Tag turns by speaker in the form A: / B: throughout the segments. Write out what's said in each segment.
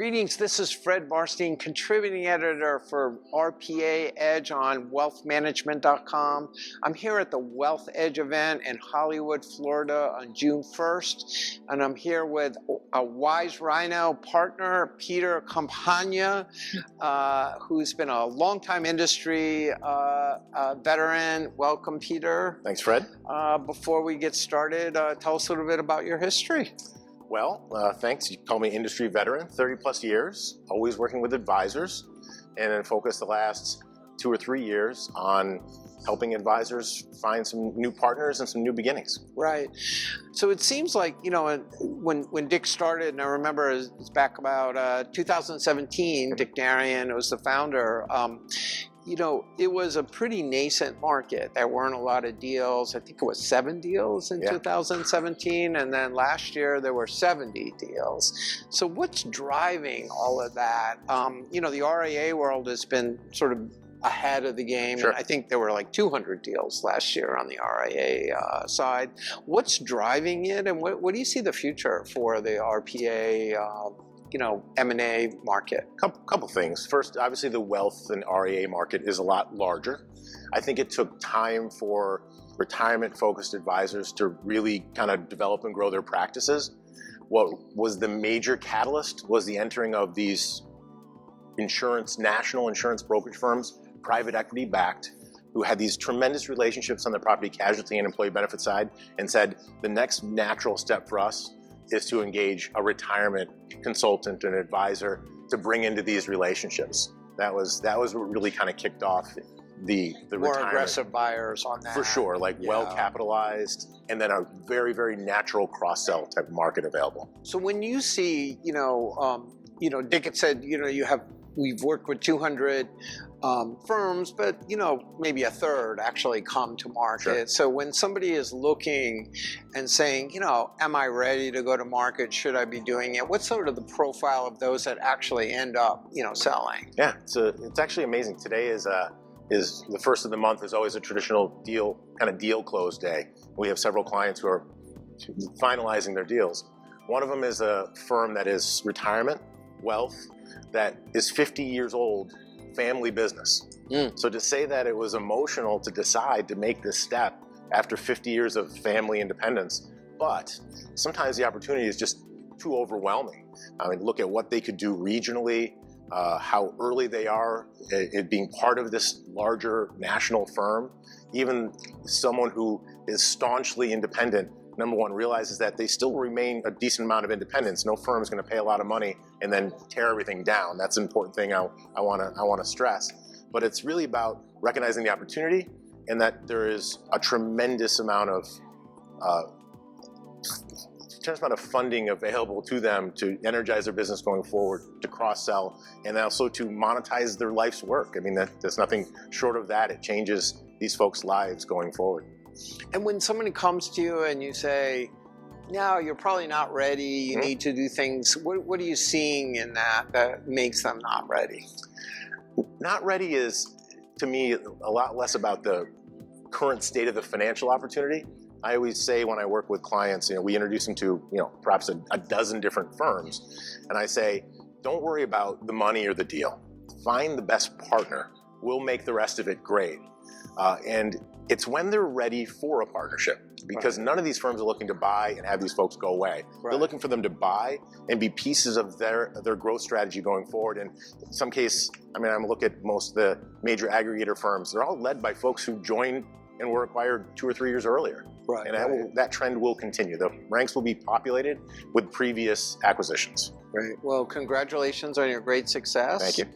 A: Greetings, this is Fred Barstein, contributing editor for RPA Edge on wealthmanagement.com. I'm here at the Wealth Edge event in Hollywood, Florida on June 1st, and I'm here with a Wise Rhino partner, Peter Campagna, who's been a longtime industry veteran. Welcome, Peter.
B: Thanks, Fred.
A: Before we get started, tell us a little bit about your history.
B: Well, thanks. You call me industry veteran, 30 plus years, always working with advisors, and then focused the last 2 or 3 years on helping advisors find some new partners and some new beginnings.
A: Right. So it seems like, you know, when Dick started, and I remember it's back about 2017, Dick Darian was the founder. You know, it was a pretty nascent market. There weren't a lot of deals. I think it was 7 deals in 2017. And then last year there were 70 deals. So what's driving all of that? You know, the RIA world has been sort of ahead of the game.
B: Sure.
A: And I think there were like 200 deals last year on the RIA side. What's driving it? And what do you see the future for the RPA you know, M&A market?
B: Couple things. First, obviously the wealth and RIA market is a lot larger. I think it took time for retirement-focused advisors to really kind of develop and grow their practices. What was the major catalyst was the entering of these national insurance brokerage firms, private equity backed, who had these tremendous relationships on the property casualty and employee benefit side, and said the next natural step for us is to engage a retirement consultant and advisor to bring into these relationships. That was what really kind of kicked off the
A: more
B: retirement.
A: Aggressive buyers on that.
B: For sure, like well capitalized, and then a very, very natural cross-sell type of market available.
A: So when you see, you know, Dick had said, you know, we've worked with 200 firms, but, you know, maybe a third actually come to market. Sure. So when somebody is looking and saying, you know, am I ready to go to market? Should I be doing it? What's sort of the profile of those that actually end up, you know, selling?
B: Yeah, it's actually amazing. Today is the first of the month is always a traditional deal close day. We have several clients who are finalizing their deals. One of them is a firm that is retirement wealth that is 50 years old, family business. So to say that it was emotional to decide to make this step after 50 years of family independence, but sometimes the opportunity is just too overwhelming. I mean, look at what they could do regionally, how early they are in being part of this larger national firm. Even someone who is staunchly independent, number one, realizes that they still remain a decent amount of independence. No firm is going to pay a lot of money and then tear everything down. That's an important thing I want to stress. But it's really about recognizing the opportunity and that there is a tremendous amount of funding available to them to energize their business going forward, to cross-sell, and also to monetize their life's work. I mean, there's nothing short of that. It changes these folks' lives going forward.
A: And when somebody comes to you and you say, no, you're probably not ready, you need to do things, what are you seeing in that makes them not ready?
B: Not ready is, to me, a lot less about the current state of the financial opportunity. I always say when I work with clients, you know, we introduce them to, you know, perhaps a dozen different firms, and I say, don't worry about the money or the deal. Find the best partner. We'll make the rest of it great. And it's when they're ready for a partnership, because none of these firms are looking to buy and have these folks go away. Right. They're looking for them to buy and be pieces of their growth strategy going forward. And in some case, I mean, I'm looking at most of the major aggregator firms. They're all led by folks who joined and were acquired 2 or 3 years earlier. Right. And that trend will continue. The ranks will be populated with previous acquisitions.
A: Great. Well, congratulations on your great success.
B: Thank you.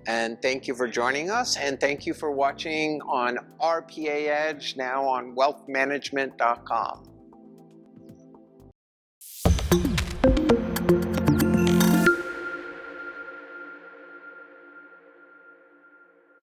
A: And thank you for joining us. And thank you for watching on RPA Edge, now on wealthmanagement.com.